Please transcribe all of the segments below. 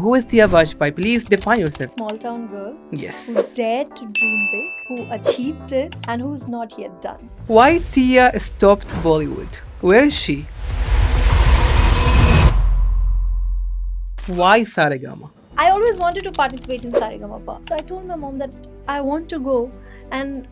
Who is Tia Bajpai? Please define yourself. Small town girl Yes. who dared to dream big, who achieved it, and who's not yet done. Why Tia stopped Bollywood? Where is she? Why saregama? I always wanted to participate in saregamapa. So I told my mom that I want to go, and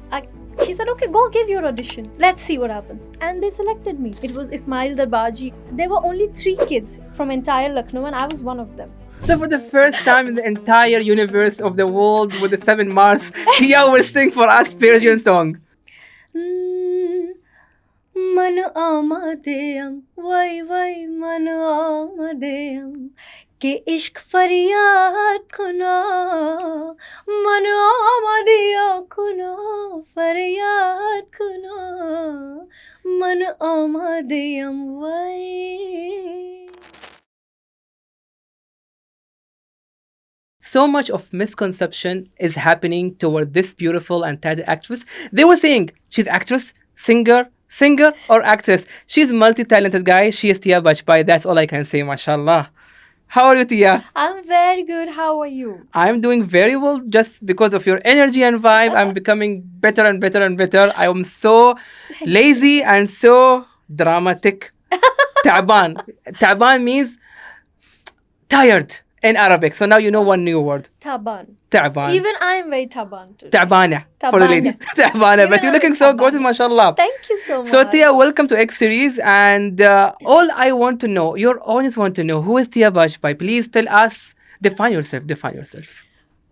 she said, okay, go give your audition. Let's see what happens. And they selected me. It was Ismail Darbaji. There were only 3 kids from entire Lucknow, and I was one of them. So for the first time in the entire universe of the world with the 7 Mars, Tia will sing for us Persian song. Man amadeyam, vay man amadeyam, ke ishq faryad kuna, man amadiya kuna, faryad kuna, man amadeyam, vay. So much of misconception is happening toward this beautiful and talented actress. They were saying she's actress, singer, or actress. She's multi-talented guy. She is Tia Bajpai. That's all I can say, mashallah. How are you, Tia? I'm very good. How are you? I'm doing very well just because of your energy and vibe. I'm becoming better and better and better. I am so lazy and so dramatic. Ta'ban. Ta'ban means tired in Arabic. So now you know one new word. Taban. Ta'ban. Even I am very taban too. Ta'bana. For the ladies. Ta'bana. But you're looking so gorgeous, mashallah. Thank you so much. So Tia, welcome to X Series. And all I want to know, your audience want to know, who is Tia Bajpai? Please tell us, define yourself.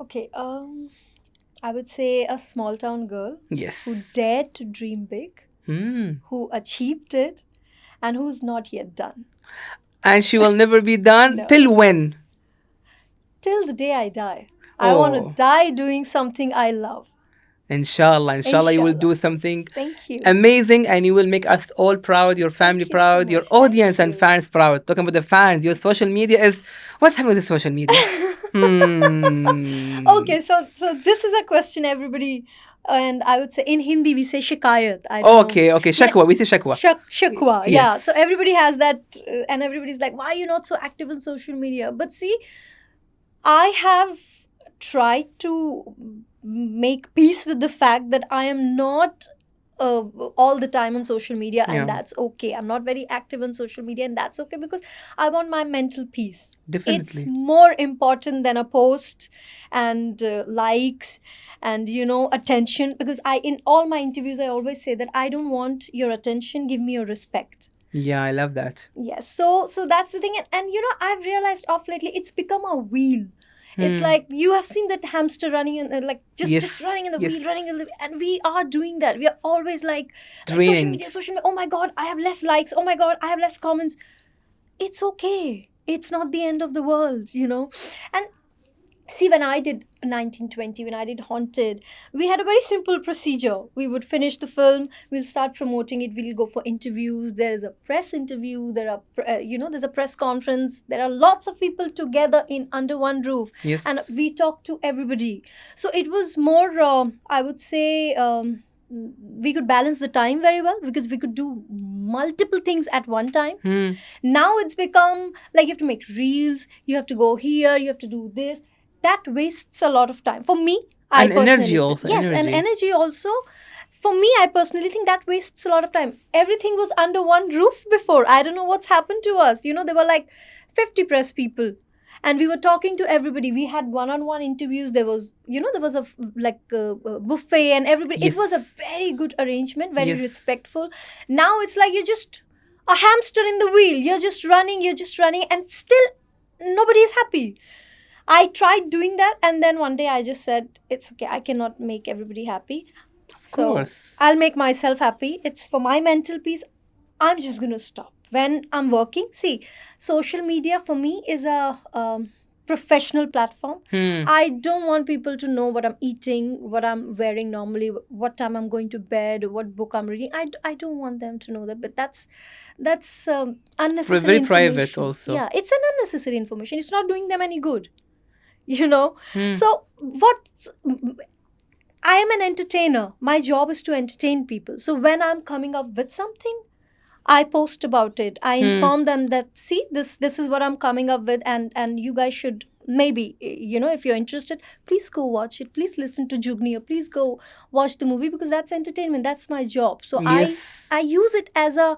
Okay, I would say a small town girl Yes. who dared to dream big, who achieved it, and who's not yet done. And she will never be done. No. Till when? Till the day I die. I want Oh. to die doing something I love. Inshallah, you will do something Thank you. amazing and you will make us all proud, your family you so proud, your much. Thank audience and you. fans proud. Talking about the fans, your social media is... What's happening with the social media? Okay, so this is a question everybody, and I would say in Hindi we say shikayat. I don't know. Okay. Shakwa. We say shakwa. Shakwa, yeah. Yes. So everybody has that, and everybody's like, why are you not so active on social media? But see, I have tried to make peace with the fact that I am not all the time on social media, and Yeah. that's okay. I'm not very active on social media, and that's okay because I want my mental peace. Definitely. It's more important than a post and likes and attention, because in all my interviews I always say that I don't want your attention, give me your respect. Yeah, I love that. Yes, so that's the thing, and I've realized off lately it's become a wheel. It's like you have seen that hamster running and like just Yes. running in the Yes. wheel, running in the, and we are doing that. We are always like Draining. social media. Oh my God, I have less likes. Oh my God, I have less comments. It's okay. It's not the end of the world, And see, when I did 1920, when I did Haunted, we had a very simple procedure. We would finish the film, we'll start promoting it, we'll go for interviews. There is a press interview, there are, there's a press conference. There are lots of people together under one roof. Yes. And we talk to everybody. So it was more, I would say, we could balance the time very well because we could do multiple things at one time. Now it's become like you have to make reels, you have to go here, you have to do this. That wastes a lot of time. For me, I And personally energy think- also, Yes, energy. and energy also. For me, I personally think that wastes a lot of time. Everything was under one roof before. I don't know what's happened to us. There were like 50 press people. And we were talking to everybody. We had one-on-one interviews. There was, there was a buffet and everybody. Yes. It was a very good arrangement, very Yes. respectful. Now it's like you're just a hamster in the wheel. You're just running, and still nobody is happy. I tried doing that, and then one day I just said, it's okay, I cannot make everybody happy. Of course. I'll make myself happy. It's for my mental peace. I'm just going to stop. When I'm working, see, social media for me is a professional platform. I don't want people to know what I'm eating, what I'm wearing normally, what time I'm going to bed, what book I'm reading. I don't want them to know that, but that's unnecessary Very information. private also. Yeah, it's an unnecessary information. It's not doing them any good. So I am an entertainer. My job is to entertain people. So when I'm coming up with something, I post about it. I inform them that, see, this is what I'm coming up with, and you guys should maybe, if you're interested, please go watch it. Please listen to Jugni, or please go watch the movie, because that's entertainment. That's my job. So Yes. I use it as a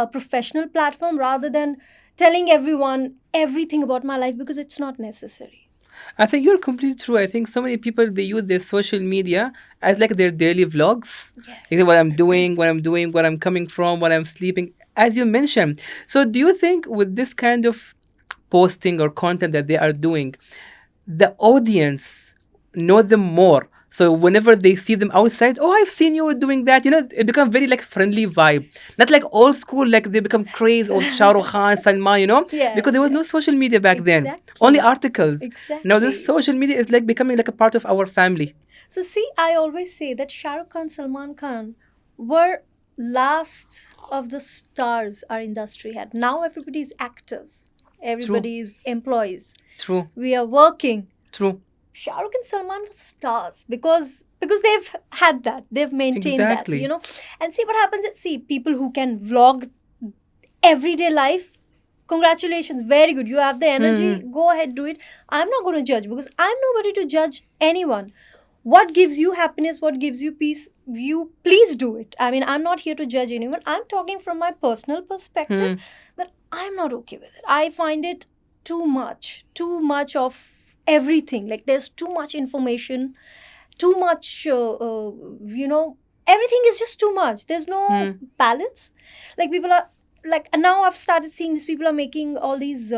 professional platform rather than telling everyone everything about my life, because it's not necessary. I think you're completely true. I think so many people they use their social media as like their daily vlogs. Like Yes. what I'm doing, what I'm coming from, what I'm sleeping, as you mentioned. So do you think with this kind of posting or content that they are doing, the audience know them more? So whenever they see them outside, oh, I've seen you were doing that. It become very like friendly vibe, not like old school. Like they become crazy, old Shah Rukh Khan, Salman. Because Yes, there was no yes. social media back then, only Exactly. articles. Now this Exactly. social media is like becoming like a part of our family. So see, I always say that Shah Rukh Khan, Salman Khan were last of the stars our industry had. Now everybody's actors, True, everybody's employees. true, We are working. true. Shah Rukh and Salman were stars because they've had that, they've maintained that, Exactly. And see what happens. See, people who can vlog everyday life. Congratulations, very good. You have the energy. Hmm. Go ahead, do it. I'm not going to judge, because I'm nobody to judge anyone. What gives you happiness, what gives you peace, you please do it. I mean, I'm not here to judge anyone. I'm talking from my personal perspective, Hmm. that I'm not okay with it. I find it too much of everything. Like, there's too much information, too much, everything is just too much. There's no Hmm. balance. Like, people are like, and now I've started seeing these people are making all these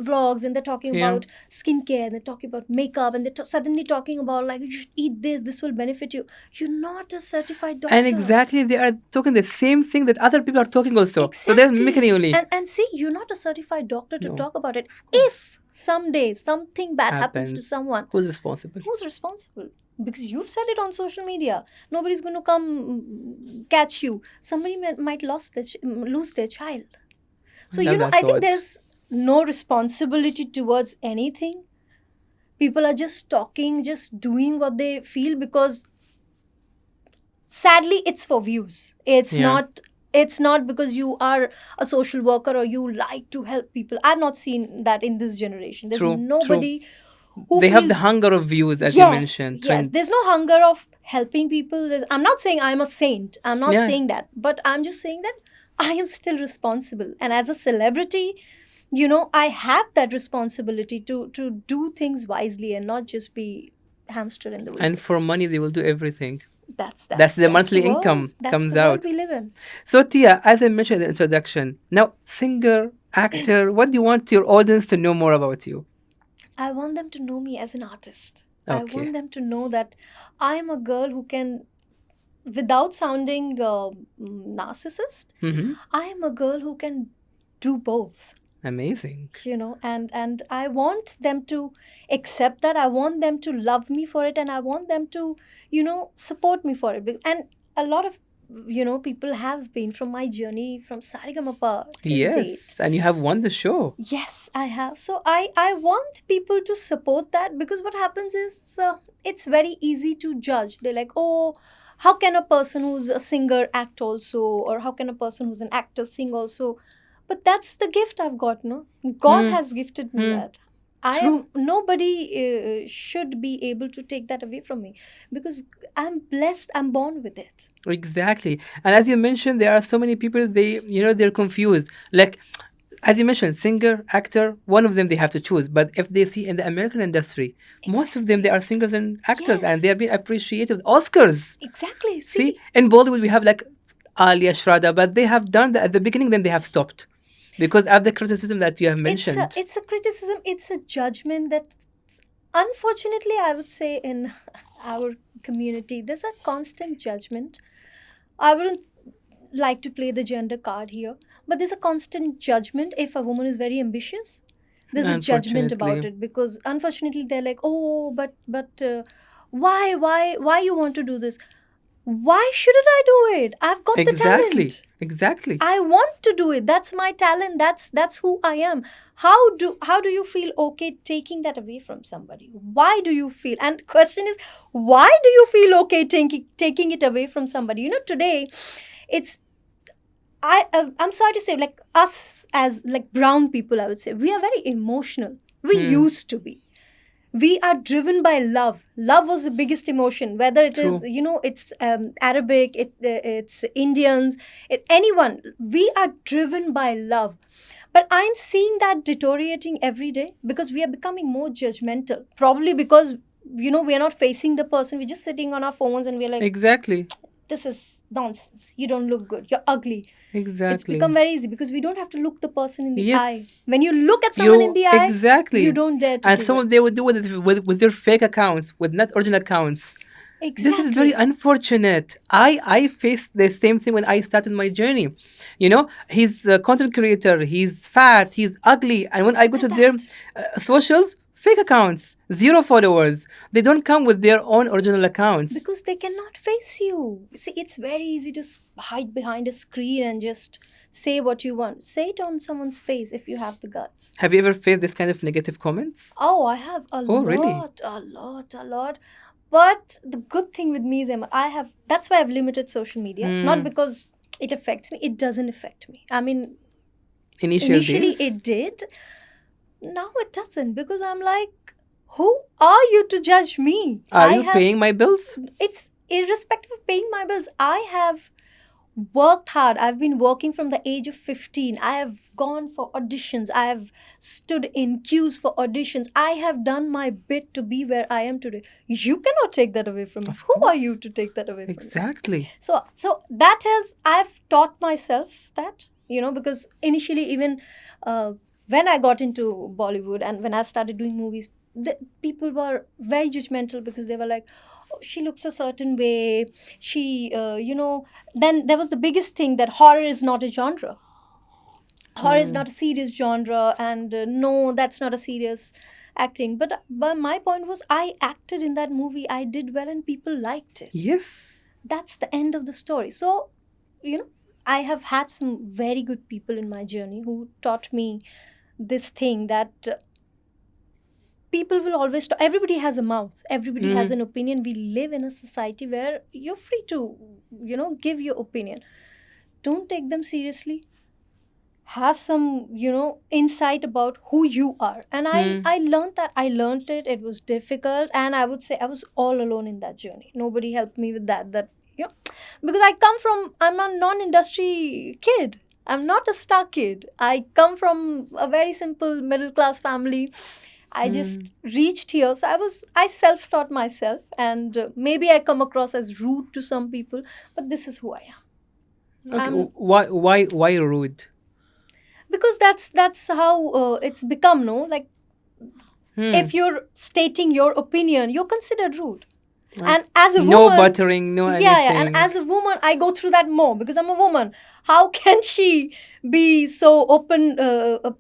vlogs, and they're talking Yeah. about skincare, and they're talking about makeup, and they're suddenly talking about, like, you should eat this will benefit you. You're not a certified And doctor. exactly, they are talking the same thing that other people are talking also. So they're mimicking Exactly. only. And see, you're not a certified doctor to No, talk about it. of course. If someday something bad happens to Happens. someone, Who's responsible? who's responsible? Because you've said it on social media. Nobody's going to come catch you. Somebody might lose their child. I So, love that I think thought. there's no responsibility towards anything. People are just talking, just doing what they feel, because sadly it's for views. Yeah. It's not because you are a social worker or you like to help people. I've not seen that in this generation. There's True. True. nobody who They have the feels. hunger of views, as you Yes, mentioned. yes. There's no Trends. hunger of helping people. I'm not saying I'm a saint. I'm not Yeah. saying that. But I'm just saying that I am still responsible. And as a celebrity, I have that responsibility to do things wisely and not just be hamster in the And wheel. for money, they will do everything. That's That's that's the that's the monthly world. income That's comes the world out. we live in. So Tia, as I mentioned in the introduction, now singer, actor, what do you want your audience to know more about you? I want them to know me as an artist. I Okay. want them to know that I am a girl who can, without sounding narcissist, Mm-hmm. I am a girl who can do both. Amazing. And I want them to accept that. I want them to love me for it, and I want them to support me for it. And a lot of people have been from my journey from saregamapa till date. Yes, and you have won the show. Yes, I have. So I want people to support that, because what happens is, it's very easy to judge. They're like, oh, how can a person who's a singer act also, or how can a person who's an actor sing also? But that's the gift I've got. No, God Hmm. has gifted me Hmm. that. I True. am nobody should be able to take that away from me, because I'm blessed. I'm born with it. Exactly. And as you mentioned, there are so many people they're confused. Like as you mentioned, singer, actor, one of them they have to choose. But if they see in the American industry, most of them they Exactly. are singers and actors and they Yes. are being appreciated with Oscars. Exactly. See, See, in Bollywood we have like Alia Shraddha, but they have done that at the beginning, then they have stopped. Because of the criticism that you have it's a mentioned. it's a criticism, it's a judgment that, unfortunately, I would say, in our community there's a constant judgment. I wouldn't like to play the gender card here, but there's a constant judgment. If a woman is very ambitious, there's a judgment about Unfortunately. it, because unfortunately they're like, oh, but why you want to do this? Why shouldn't I do it? I've got the Exactly. talent. Exactly. I want to do it. That's my talent. That's who I am. How do you feel okay taking that away from somebody? Why do you feel? And question is, why do you feel okay taking it away from somebody? Today, it's I'm sorry to say, like us as like brown people, I would say we are very emotional. We Hmm. used to be. We are driven by love. Love was the biggest emotion, whether it is, True. it's Arabic, it's Indians, anyone. We are driven by love. But I'm seeing that deteriorating every day because we are becoming more judgmental. Probably because, we are not facing the person. We're just sitting on our phones and we're like, Exactly. this is nonsense. You don't look good. You're ugly. It's Exactly. become very easy because we don't have to look the person in the Yes. eye. When you look at someone in the eye, Exactly. you don't dare to And do some it. they would do with their fake accounts, with not original accounts. Exactly. This is very unfortunate. I faced the same thing when I started my journey. He's a content creator. He's fat. He's ugly. And when I go to their socials, fake accounts, 0 followers. They don't come with their own original accounts. Because they cannot face you. See, it's very easy to hide behind a screen and just say what you want. Say it on someone's face if you have the guts. Have you ever faced this kind of negative comments? Oh, I have a lot, really? a lot. But the good thing with me is that's why I've limited social media. Not because it affects me. It doesn't affect me. I mean, initially days? it did. Now it doesn't, because I'm like, who are you to judge me? Are you paying my bills? It's irrespective of paying my bills. I have worked hard. I've been working from the age of 15. I have gone for auditions. I have stood in queues for auditions. I have done my bit to be where I am today. You cannot take that away from me. Who are you to take that away from me? Exactly. So I've taught myself that, because initially, even when I got into Bollywood and when I started doing movies, people were very judgmental because they were like, oh, she looks a certain way. She, then there was the biggest thing that horror is not a genre. Horror is not a serious genre, and no, that's not a serious acting. But my point was, I acted in that movie. I did well and people liked it. Yes. That's the end of the story. So, I have had some very good people in my journey who taught me this thing that people will always talk. Everybody has a mouth. Everybody has an opinion. We live in a society where you're free to, give your opinion. Don't take them seriously. Have some, insight about who you are. And I learned that. I learned it. It was difficult. And I would say I was all alone in that journey. Nobody helped me with that. Because I'm a non-industry kid. I'm not a star kid. I come from a very simple middle-class family. I just reached here. So I self-taught myself. And maybe I come across as rude to some people. But this is who I am. Okay. Why rude? Because that's how it's become, no? Like, if you're stating your opinion, you're considered rude. And as a woman, no buttering, no anything. Yeah, and as a woman, I go through that more because I'm a woman. How can she be so open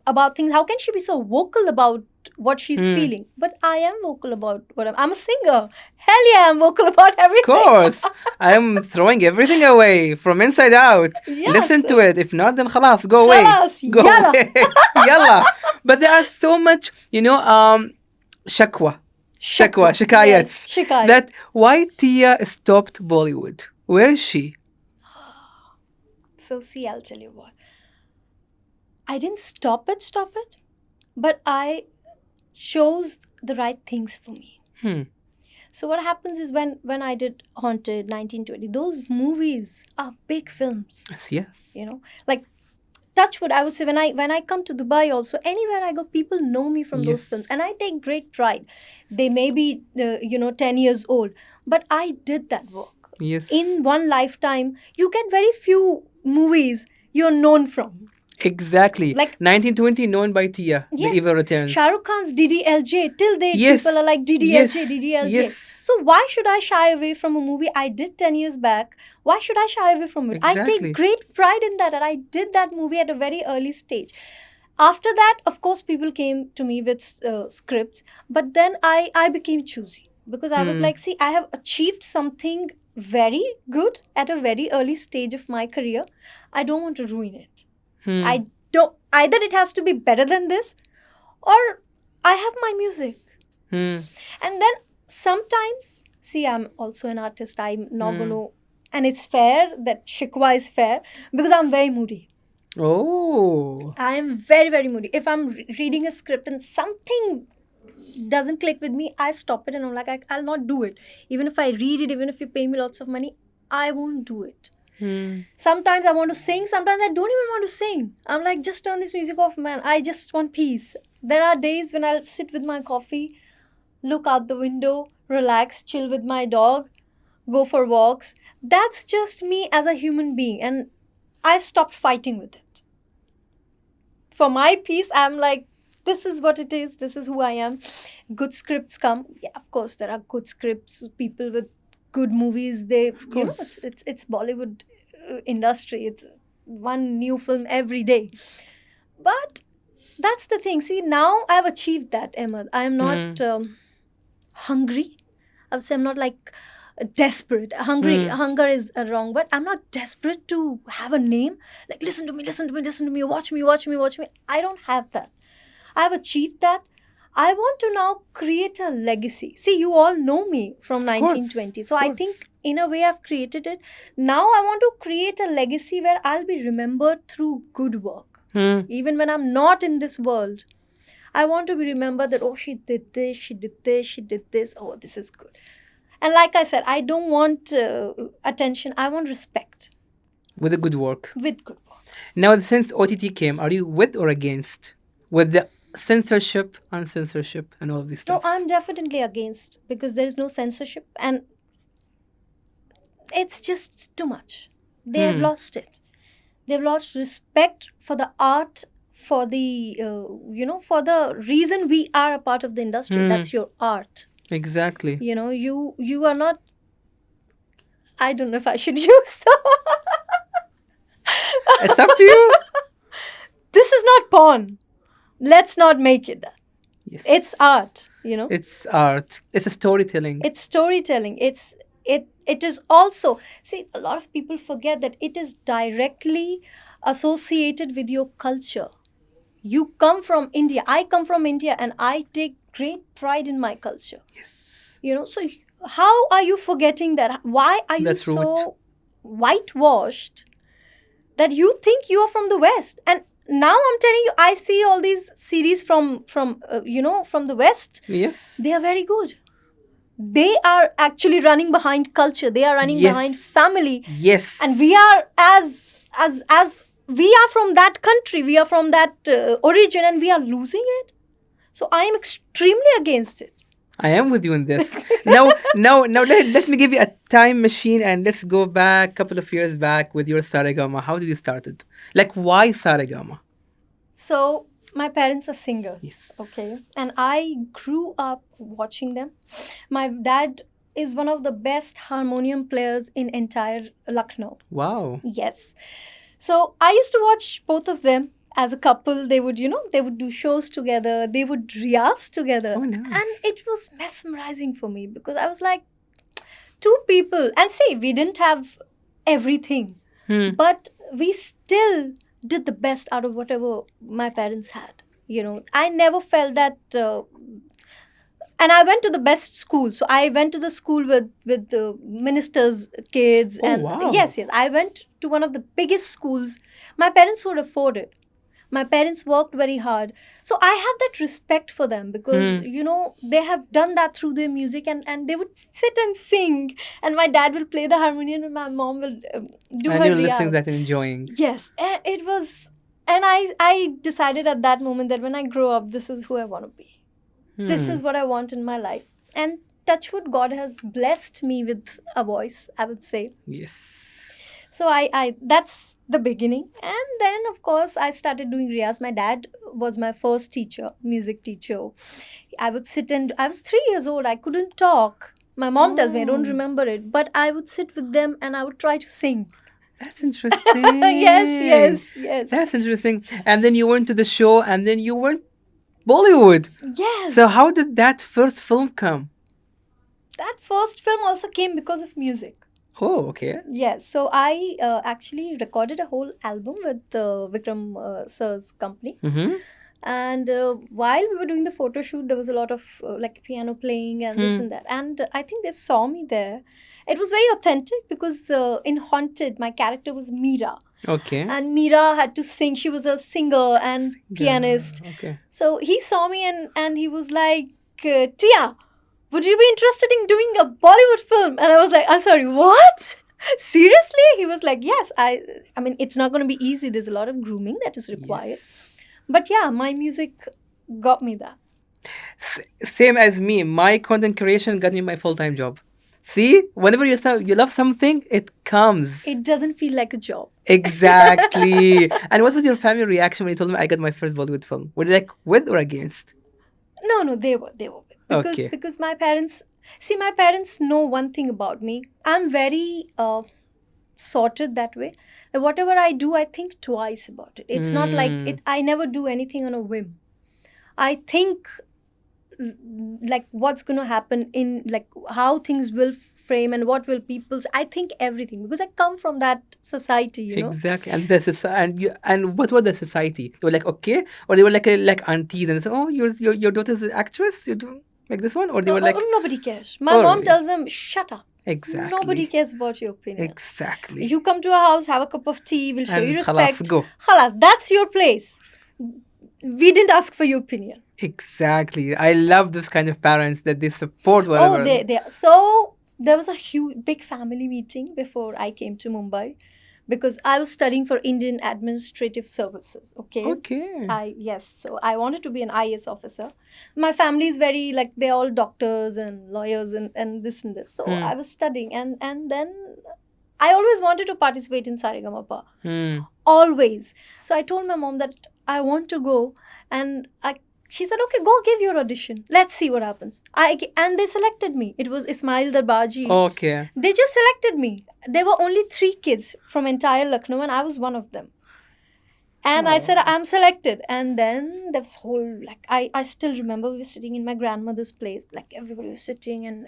about things? How can she be so vocal about what she's feeling? But I am vocal about what I'm a singer. Hell yeah, I'm vocal about everything. Of course. I'm throwing everything away from inside out. Yes. Listen to it. If not, then khalas, go away. Khalas, Go yalla. away. Yalla. But there are so much, shakwa, shikayats. Yes, shikayat. That why Tia stopped Bollywood. Where is she? So see, I'll tell you what. I didn't stop it, but I chose the right things for me. So what happens is when I did Haunted, 1920, those movies are big films. Yes. Like touchwood, I would say when I come to Dubai also, anywhere I go, people know me from those films. And I take great pride. They may be, 10 years old, but I did that work. Yes. In one lifetime, you get very few movies you're known from. Exactly. Like 1920, known by Tia, yes, The Evil Returns. Shah Rukh Khan's DDLJ, till date Yes. people are like DDLJ, Yes. DDLJ. Yes. So why should I shy away from a movie I did 10 years back? Why should I shy away from it? I Exactly. take great pride in that, and I did that movie at a very early stage. After that, of course, people came to me with scripts, but then I became choosy because I was like, see, I have achieved something very good at a very early stage of my career. I don't want to ruin it. I don't. Either it has to be better than this, or I have my music. And then sometimes, see, I'm also an artist. I'm not going to, and it's fair that shikwa is fair because I'm very moody. Oh. I am very, very moody. If I'm reading a script and something doesn't click with me, I stop it and I'm like, I'll not do it. Even if I read it, even if you pay me lots of money, I won't do it. Sometimes I want to sing, sometimes I don't even want to sing. I'm like, just turn this music off, man. I just want peace. There are days when I'll sit with my coffee, look out the window, relax, chill with my dog, go for walks. That's just me as a human being, and I've stopped fighting with it. For my peace, I'm like, this is what it is, this is who I am. Good scripts come. Yeah, of course, there are good scripts, people with good movies. They, you know, course. it's Bollywood industry. It's one new film every day. But that's the thing. See, now I've achieved that, Ahmad. I am not hungry. I would say I'm not like desperate. Hunger is a wrong word. I'm not desperate to have a name. Like, listen to me, listen to me, listen to me, watch me, watch me, watch me. I don't have that. I've achieved that. I want to now create a legacy. See, you all know me from 1920. So I think in a way I've created it. Now I want to create a legacy where I'll be remembered through good work. Even when I'm not in this world, I want to be remembered that, oh, she did this, she did this, she did this. Oh, this is good. And like I said, I don't want attention. I want respect. With the good work. With good work. Now, since OTT came, are you with or against? With the censorship, uncensorship, and all of this No, stuff? I'm definitely against, because there is no censorship and it's just too much. They have lost it. They've lost respect for the art, for the, for the reason we are a part of the industry. That's your art. Exactly. You know, you are not, I don't know if I should use the It's up to you. This is not porn. Let's not make it that. Yes. It's art, you know. It's art. It's a storytelling. It's storytelling. It is also, see, a lot of people forget that it is directly associated with your culture. You come from India. I come from India, and I take great pride in my culture. Yes. You know, so how are you forgetting that? Why are you That's so right. whitewashed that you think you are from the West? And now I'm telling you, I see all these series from the West. Yes. They are very good. They are actually running behind culture. They are running behind family. Yes. And we are as we are from that country. We are from that origin, and we are losing it. So I am extremely against it. I am with you in this. Now, let me give you a time machine and let's go back a couple of years back with your saregama. How did you start it? Like, why saregama? So my parents are singers, okay? And I grew up watching them. My dad is one of the best harmonium players in entire Lucknow. Wow. Yes. So I used to watch both of them as a couple. They would, they would do shows together. They would riyaz together. Oh, nice. And it was mesmerizing for me because I was like, two people. And see, we didn't have everything. But we still did the best out of whatever my parents had. I never felt that... and I went to the best school. So I went to the school with the ministers' kids. Oh, and wow. Yes. I went to one of the biggest schools. My parents could afford it. My parents worked very hard. So I have that respect for them because, they have done that through their music and they would sit and sing. And my dad will play the harmonium and my mom will do her And you're riyaz. listening to that and enjoying. Yes. It was... And I decided at that moment that when I grow up, this is who I want to be. This is what I want in my life. And touch wood, God has blessed me with a voice, I would say. Yes. So I that's the beginning. And then, of course, I started doing riyaz. My dad was my first teacher, music teacher. I would sit and... I was 3 years old. I couldn't talk. My mom tells me, I don't remember it. But I would sit with them and I would try to sing. That's interesting. Yes. That's interesting. And then you went to the show and then you went Bollywood. Yes. So how did that first film come? That first film also came because of music. Oh, okay. Yes. So I actually recorded a whole album with Vikram sir's company. And while we were doing the photo shoot, there was a lot of piano playing and this and that. And I think they saw me there. It was very authentic because in Haunted, my character was Meera. Okay. And Meera had to sing. She was a singer and pianist. Okay. So he saw me and he was like, Tia, would you be interested in doing a Bollywood film? And I was like, I'm sorry, what? Seriously? He was like, yes. I mean, it's not going to be easy. There's a lot of grooming that is required. Yes. But yeah, my music got me that. Same as me. My content creation got me my full-time job. See, whenever you love something, it comes. It doesn't feel like a job. Exactly. And what was your family reaction when you told them I got my first Bollywood film? Were they like with or against? No, they were with. Okay. Because my parents, see, my parents know one thing about me. I'm very sorted that way. And whatever I do, I think twice about it. It's not like it. I never do anything on a whim. I think like what's going to happen in like how things will frame and what will people's. I think everything because I come from that society, you know. Exactly. And this is and what was the society? They were like okay, or they were like like aunties and say, oh, your daughter's an actress. You do like this one, or they were like Nobody cares. My Oh, mom really? tells them, shut up. Exactly. Nobody cares about your opinion. Exactly. You come to our house, have a cup of tea, we'll show And you khalas, respect. go. Khalas, that's your place. We didn't ask for your opinion. Exactly. I love this kind of parents that they support whatever. Oh, they are. So there was a big family meeting before I came to Mumbai because I was studying for Indian Administrative Services. Okay. Yes, so I wanted to be an IAS officer. My family is very like they're all doctors and lawyers and this and this. So I was studying and then I always wanted to participate in saregamapa. Always. So I told my mom that I want to go and she said, okay, go give your audition. Let's see what happens. And they selected me. It was Ismail Darbaji. Okay. They just selected me. There were only 3 kids from entire Lucknow and I was one of them. And I said, I'm selected. And then there was whole, like, I still remember we were sitting in my grandmother's place. Like, everybody was sitting and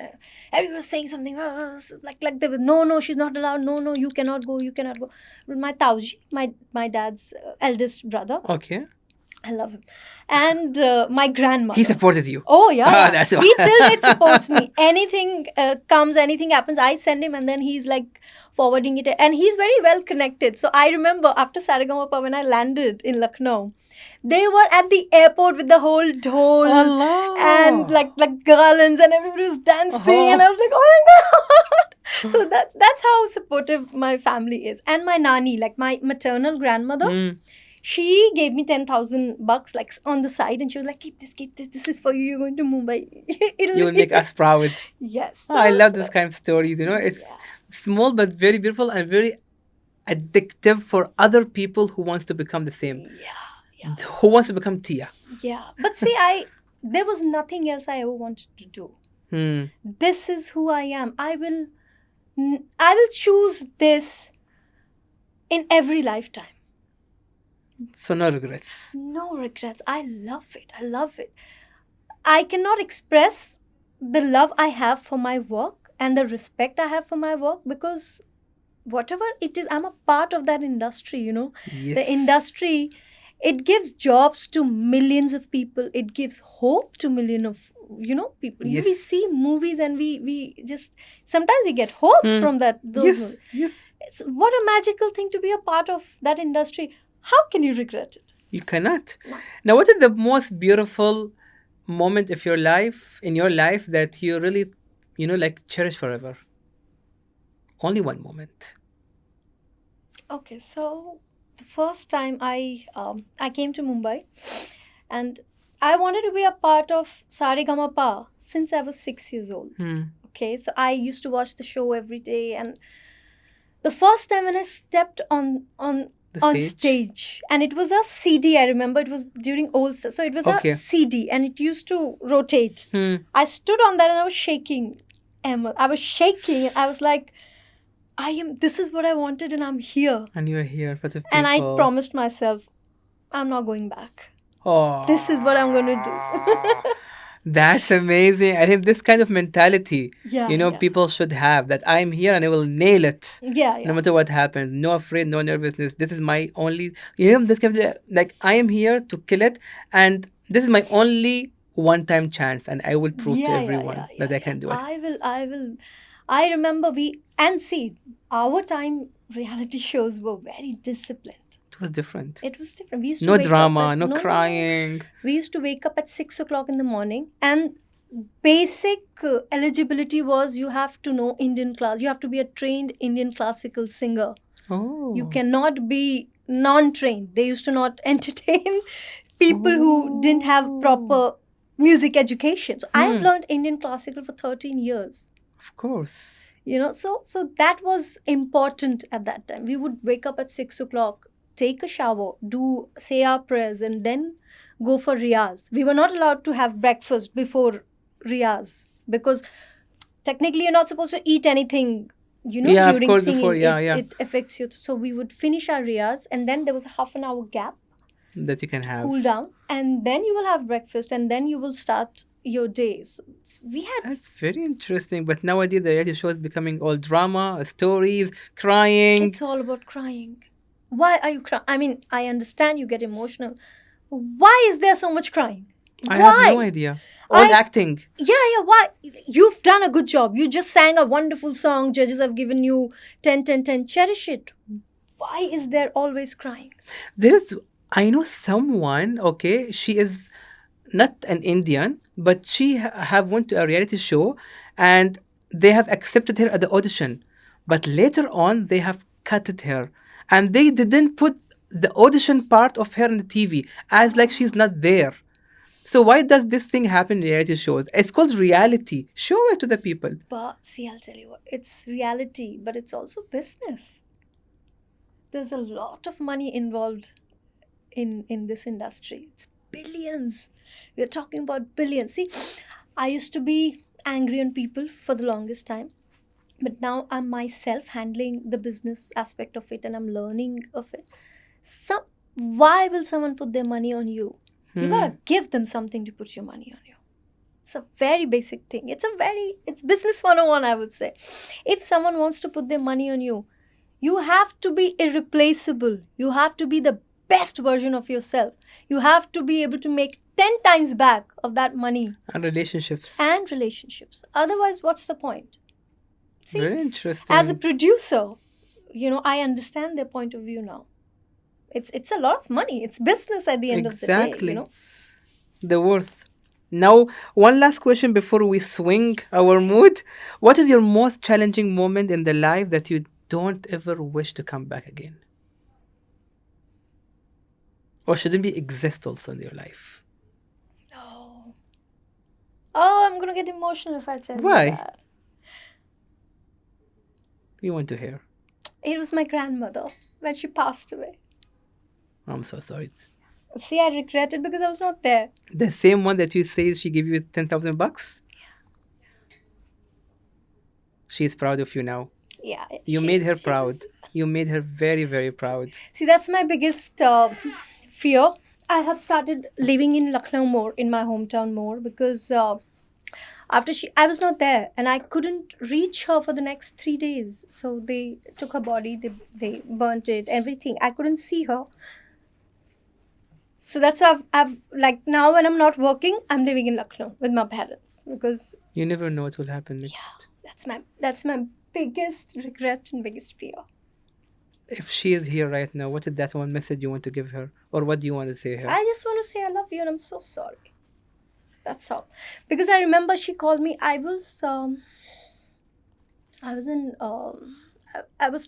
everybody was saying something. Like they were, no, she's not allowed. No, you cannot go. My Tauji, my dad's eldest brother. Okay. I love him. And my grandmother. He supported you. Oh, yeah. Ah, that's why. He till date supports me. Anything comes, anything happens, I send him and then he's like forwarding it. And he's very well connected. So I remember after Saregamapa when I landed in Lucknow, they were at the airport with the whole dhol Allah. and like garlands and everybody was dancing. And I was like, oh my God. So that's how supportive my family is. And my nani, like my maternal grandmother, she gave me $10,000 like on the side and she was like, keep this. This is for you. You're going to Mumbai. You will make us proud. Yes. I love this kind of stories. You know, it's small but very beautiful and very addictive for other people who wants to become the same. Yeah. Who wants to become Tia. Yeah. But see, there was nothing else I ever wanted to do. This is who I am. I will choose this in every lifetime. So no regrets. No regrets. I love it. I cannot express the love I have for my work and the respect I have for my work because whatever it is, I'm a part of that industry, you know. Yes. The industry, it gives jobs to millions of people. It gives hope to millions of, you know, people. Yes. We see movies and we just, sometimes we get hope from those movies. Yes. It's, what a magical thing to be a part of that industry. How can you regret it? You cannot. Now, what is the most beautiful moment of your life, in your life, that you really, you know, like cherish forever? Only one moment. Okay, so the first time I came to Mumbai and I wanted to be a part of Saregamapa since I was 6 years old. Okay, so I used to watch the show every day and the first time when I stepped on stage and it was a CD. I remember it was during old, so it was a CD and it used to rotate. I stood on that and I was shaking, Ahmad. I was shaking and I was like, this is what I wanted and I'm here. And you're here for the people. And I promised myself, I'm not going back. Oh, this is what I'm going to do. That's amazing. I think this kind of mentality, people should have, that I'm here and I will nail it. No matter what happens. No afraid, no nervousness. This is my only, this kind of, like, I am here to kill it and this is my only one-time chance and I will prove to everyone that I can do it. I will. I remember our time reality shows were very disciplined. It was different. We used to no drama, no crying. We used to wake up at 6 o'clock in the morning and basic eligibility was you have to know Indian class. You have to be a trained Indian classical singer. Oh. You cannot be non-trained. They used to not entertain people who didn't have proper music education. So I have learned Indian classical for 13 years. Of course. You know, so that was important at that time. We would wake up at 6 o'clock, take a shower, say our prayers, and then go for riyaz. We were not allowed to have breakfast before riyaz because technically you're not supposed to eat anything, Yeah, of during course, singing. before, yeah. It affects you. So we would finish our riyaz, and then there was a half an hour gap, That you can have. cool down, and then you will have breakfast, and then you will start your day. So we had That's very interesting. But nowadays, the reality show is becoming all drama, stories, crying. It's all about crying. Why are you crying? I mean, I understand you get emotional. Why is there so much crying? I Why? have no idea. All acting. Yeah. Why? You've done a good job. You just sang a wonderful song. Judges have given you 10, 10, 10. Cherish it. Why is there always crying? I know someone, okay, she is not an Indian, but she have went to a reality show and they have accepted her at the audition. But later on, they have cutted her. And they didn't put the audition part of her on the TV as like she's not there. So why does this thing happen in reality shows? It's called reality. Show it to the people. But see, I'll tell you what, it's reality, but it's also business. There's a lot of money involved in this industry. It's billions. We're talking about billions. See, I used to be angry on people for the longest time, but now I'm myself handling the business aspect of it, and I'm learning of it. Why will someone put their money on you? You gotta give them something to put your money on you. It's a very basic thing. It's business 101, I would say. If someone wants to put their money on you, you have to be irreplaceable. You have to be the best version of yourself. You have to be able to make 10 times back of that money. And relationships. Otherwise, what's the point? See, very interesting. as a producer, I understand their point of view now. It's a lot of money. It's business at the end of the day. Exactly. The worth. Now, one last question before we swing our mood. What is your most challenging moment in the life that you don't ever wish to come back again? Or shouldn't be exist also in your life? Oh, I'm going to get emotional if I tell Why? you that. You want to hear? It was my grandmother when she passed away. I'm so sorry. See, I regret it because I was not there. The same one that you say she gave you $10,000? Yeah. She's proud of you now. Yeah. You made her proud. You made her very, very proud. See, that's my biggest fear. I have started living in Lucknow more, in my hometown more, because I was not there and I couldn't reach her for the next 3 days. So they took her body, they burnt it, everything. I couldn't see her. So that's why I've like now when I'm not working, I'm living in Lucknow with my parents because you never know what will happen next. Yeah, that's my biggest regret and biggest fear. If she is here right now, what is that one message you want to give her? Or what do you want to say to her? I just want to say I love you and I'm so sorry. That's all. Because I remember she called me. I was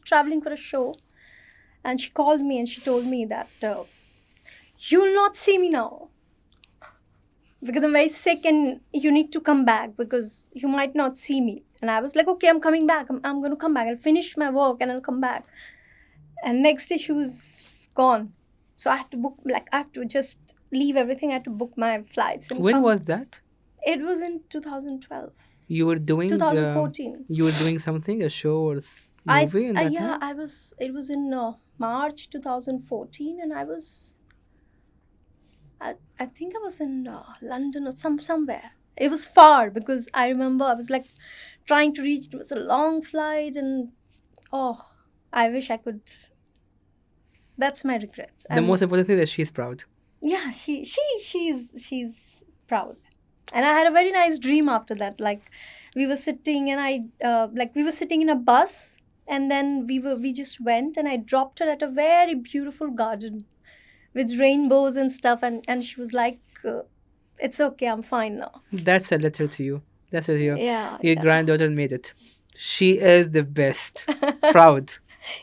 traveling for a show, and she called me and she told me that you'll not see me now because I'm very sick and you need to come back because you might not see me. And I was like, okay, I'm coming back. I'm going to come back. I'll finish my work and I'll come back. And next day she was gone. So I had to just leave everything. I had to book my flights. And when was that? It was in 2012. You were doing 2014. You were doing something, a show or movie in that time? I was. It was in March 2014, and I think I was in London or somewhere. It was far because I remember I was like trying to reach. It was a long flight, and I wish I could. That's my regret. The most important thing is that she's proud. Yeah, she's proud, and I had a very nice dream after that. Like we were sitting, and we were sitting in a bus, and then we just went, and I dropped her at a very beautiful garden with rainbows and stuff, and she was like It's okay. I'm fine now. That's a letter to you. That's a letter. Yeah, Your yeah. granddaughter made it. She is the best. Proud.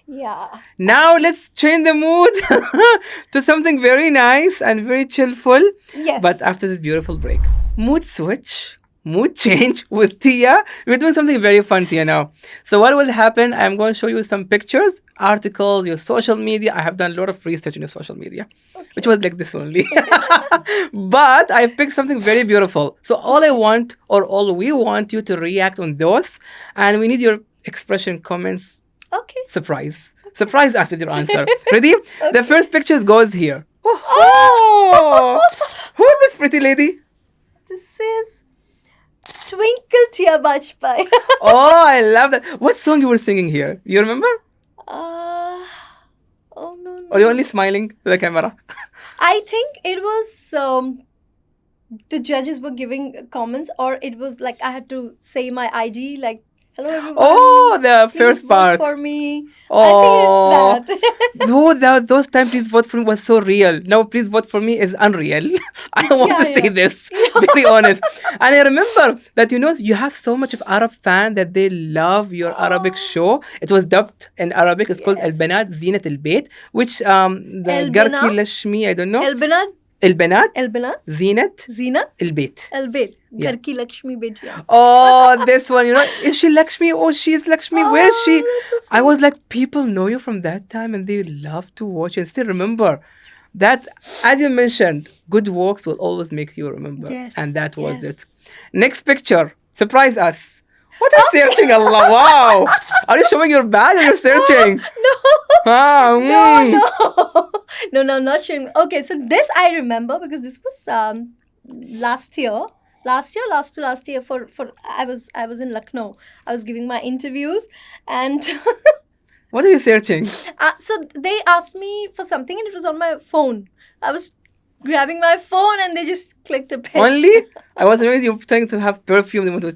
Yeah. Now let's change the mood to something very nice and very chillful. Yes. But after this beautiful break, mood switch, mood change with Tia. We're doing something very fun, Tia, now. So what will happen? I'm going to show you some pictures, articles, your social media. I have done a lot of research in your social media, which was like this only. But I picked something very beautiful. So all I want, or all we want you to react on those, and we need your expression, comments, Okay. surprise. Surprise after your answer. Ready? The first picture goes here. Oh! Who is this pretty lady? This is Twinkle Tia Bajpai. Oh, I love that. What song you were singing here? You remember? Oh no, no. Or you only smiling to the camera? I think it was the judges were giving comments, or it was like I had to say my ID, like hello everyone. Oh, the please first vote part. for me. Oh, I think it's that. those times, please vote for me was so real. Now, please vote for me is unreal. I want Yeah, to say yeah. this, very honest. And I remember that, you have so much of Arab fan that they love your Arabic show. It was dubbed in Arabic. It's called Yes. Al-Banat Zinat Al-Bayt, which the Al-Banat? Garki Lashmi, I don't know. Elbanat, Al-Banat Elbanat, Zinat Zinat, Al-Bayt. Elbait, Yeah. Garki Lakshmi Betiya. Oh, this one, is she Lakshmi? Oh, she's Lakshmi. Where is she? That's so I was like, people know you from that time and they love to watch it. Still remember that, as you mentioned, good works will always make you remember. Yes, And that was yes. it. Next picture. Surprise us. What are you searching, Allah? Wow. Are you showing your bag or you're searching? No. Ah, No, no, I'm not showing. Okay, so this I remember because this was last year. Last year for I was in Lucknow. I was giving my interviews, and What are you searching? so they asked me for something, and it was on my phone. I was grabbing my phone, and they just clicked a picture. Only? I was amazed you're trying to have perfume. They want to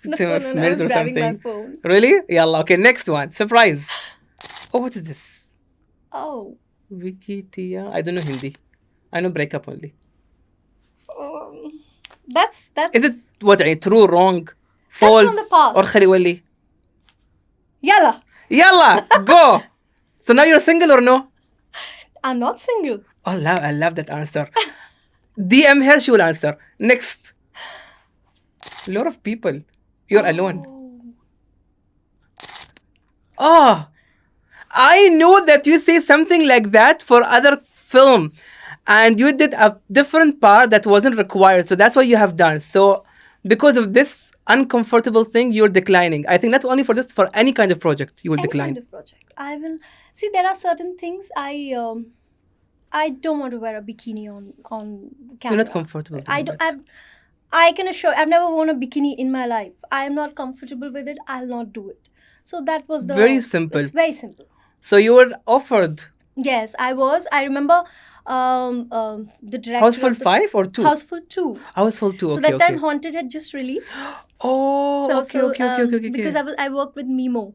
No, smells I was or grabbing my something. phone. Really? Yalla. Okay, next one. Surprise. Oh, what is this? Oh. Vicky Tia. I don't know Hindi. I know breakup only. That's Is it what? True, wrong, false, from the past. or khaliwali? Yalla. Yalla, go. So now you're single or no? I'm not single. Oh, I love that answer. DM her, she will answer. Next. A lot of people. You're alone. Oh, I know that you say something like that for other film. And you did a different part that wasn't required. So that's what you have done. So because of this uncomfortable thing, you're declining. I think not only for this, for any kind of project, you will Any decline. kind of project. I will see. There are certain things I don't want to wear a bikini on camera. You're not comfortable doing that. I can assure I've never worn a bikini in my life. I am not comfortable with it. I'll not do it. So that was the Very simple. It's very simple. So you were offered Yes, I was. I remember the director. Houseful of the 5 or 2? Houseful 2. Houseful 2, So okay, that okay. time Haunted had just released. Oh, okay. Because I worked with Mimo.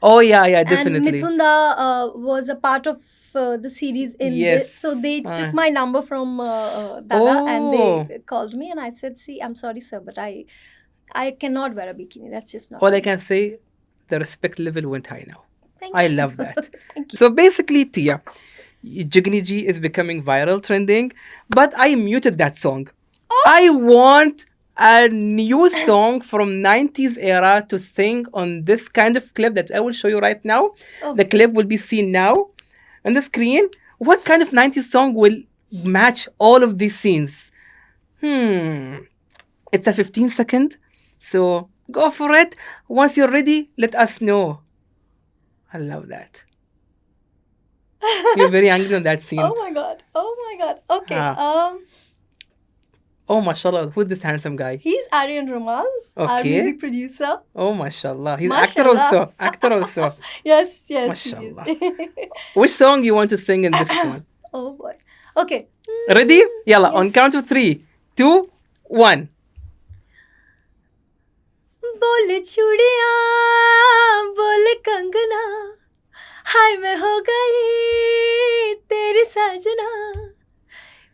Oh, yeah, definitely. And Mithunda was a part of the series in Yes. this. So they took my number from Dada and they called me and I said, see, I'm sorry, sir, but I cannot wear a bikini. That's just not. All I can say, the respect level went high now. Thank I you. love that. Thank you. So basically, Tia, Jigni Ji is becoming viral, trending, but I muted that song. I want a new song from 90s era to sing on this kind of clip that I will show you right now. The clip will be seen now on the screen. What kind of 90s song will match all of these scenes? It's a 15-second, so go for it. Once you're ready, let us know. I love that. You're very angry on that scene. Oh my god. Okay. Oh, mashallah. Who's this handsome guy? He's Aryan Ramal, our Okay. music producer. Oh, mashallah. He's Mashallah. actor also. Yes. he is. Mashallah. Which song you want to sing in this one? Oh boy. Okay. Ready? Yalla, on count of 3, 2, 1. बोले चूड़िया बोले कंगना हाय मैं हो गई तेरी सजना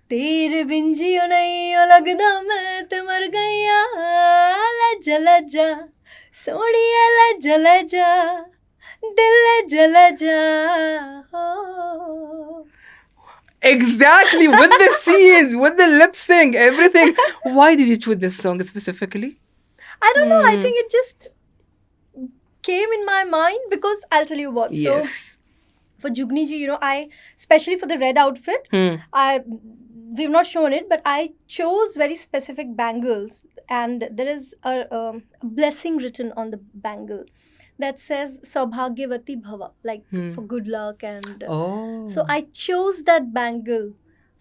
तेरे बिन जियो नहीं ओ लगदा मैं ते मर गईया लज्जा लज्जा सोनिया लज्जा लज्जा दिल लज्जा लज्जा हो Exactly, with the scenes, with the lip sync, everything. Why did you choose this song specifically? I don't know, I think it just came in my mind because I'll tell you what. So Yes. for Jugni ji, I, especially for the red outfit, we've not shown it, but I chose very specific bangles, and there is a blessing written on the bangle that says Saubhagyavati Bhava, like for good luck, and Oh. so I chose that bangle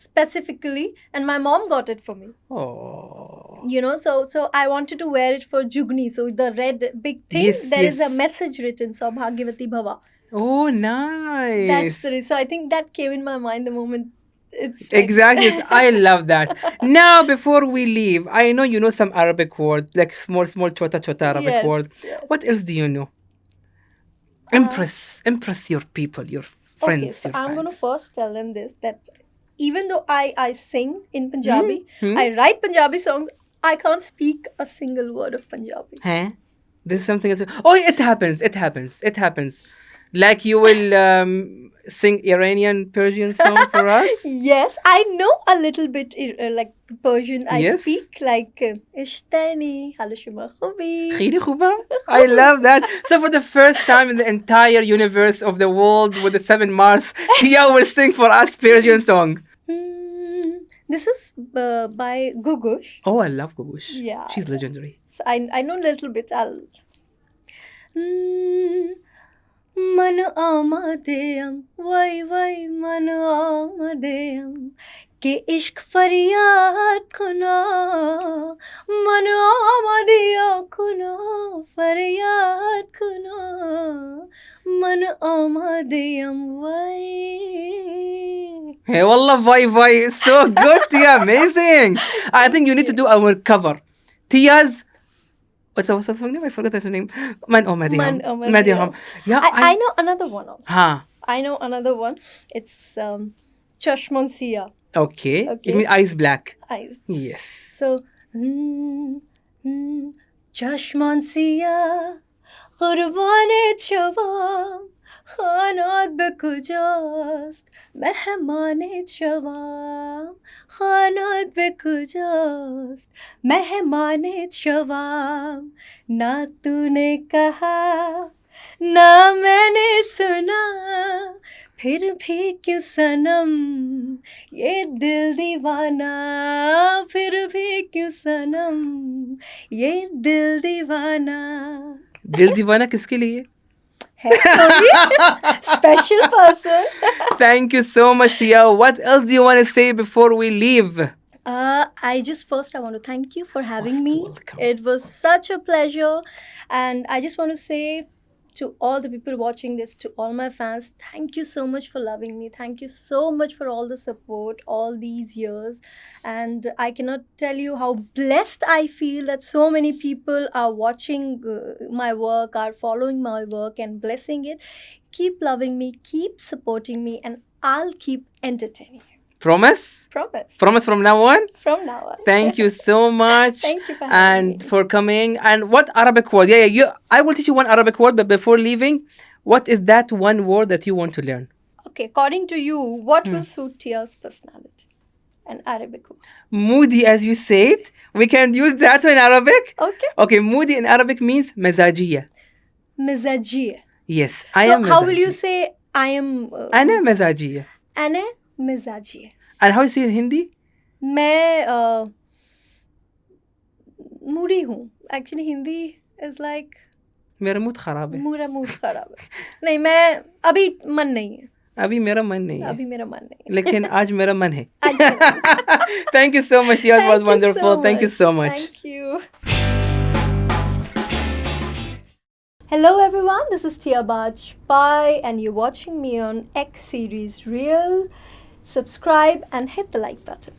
specifically, and my mom got it for me. Oh. So I wanted to wear it for Jugni. So the red big thing, Yes, there is a yes. message written, Saubhagyavati Bhava. Oh, nice. That's the reason. So I think that came in my mind the moment it's like- Exactly. Yes, I love that. Now, before we leave, I know you know some Arabic words, like small, chota, Arabic Yes, words. yes. What else do you know? Impress your people, your friends, Okay, so your I'm going to fans. first tell them this, that even though I sing in Punjabi, Hmm? I write Punjabi songs, I can't speak a single word of Punjabi. Huh? This is something else. Oh, it happens. It happens. It happens. Like you will sing Iranian Persian song for us. Yes, I know a little bit like Persian. I Yes. speak like Ishtani, Halashuma Khubi. Khiri khuba? I love that. So for the first time in the entire universe of the world with the 7 Mars, Tia will sing for us Persian song. This is by Gugush. Oh, I love Gugush. Yeah. She's legendary. So I know a little bit. I'll. मन आमदेयम वही वही मन आमदेयम के इश्क फरियाद खुना मन आमदिया खुना फरियाद खुना मन आमदेयम वही. Hey, wallah, vai. So good, Tia. Amazing. I think you need to do our cover. Tia's. What's the song name? I forgot his name. Man Man Madiham. Yeah, I know another one also. Huh. I know another one. It's Chashman Sia. Okay. Okay. It means eyes black. Eyes. Yes. So, Chashman Sia, Qurbane Chavam, Khanat Bekujast, Mehmane Chavam, Khanat Bekujast, Mehmane Chavam, Na tune kaha, na मैंने सुना फिर भी क्यों सनम ये दिल दीवाना फिर भी क्यों सनम ये दिल दीवाना दिल दीवाना किसके लिए? है कोई special person. Thank you so much, Tia. What else do you want to say before we leave? I want to thank you for having Most me. welcome. It was such a pleasure, and I just want to say to all the people watching this, to all my fans, thank you so much for loving me. Thank you so much for all the support all these years. And I cannot tell you how blessed I feel that so many people are watching my work, are following my work and blessing it. Keep loving me, keep supporting me, and I'll keep entertaining you. Promise? Promise. Promise from now on? From now on. Thank you so much. Thank you for having and me. for coming. And what Arabic word? I will teach you one Arabic word, but before leaving, what is that one word that you want to learn? Okay, according to you, what will suit Tia's personality? An Arabic word. Moody, as you say it. We can use that in Arabic. Okay. Okay, moody in Arabic means مزاجية. Mizajiyya. Yes, I So am how will you مزاجية. say I am? أنا مزاجية. Ane mizajiyya. And how you say it in Hindi? मैं moody हूँ. Actually, Hindi is like मेरा mood खराब है. मेरा mood खराब है. नहीं, मैं अभी मन नहीं है. अभी मेरा मन नहीं है. अभी मेरा मन नहीं है. लेकिन आज मेरा मन है. आज मेरा मन है. Thank you so much. It was Thank you wonderful. so Thank you much. so much. Thank you. Hello everyone, this is Tia Bajpai and you're watching me on XSeries Real. Subscribe and hit the like button.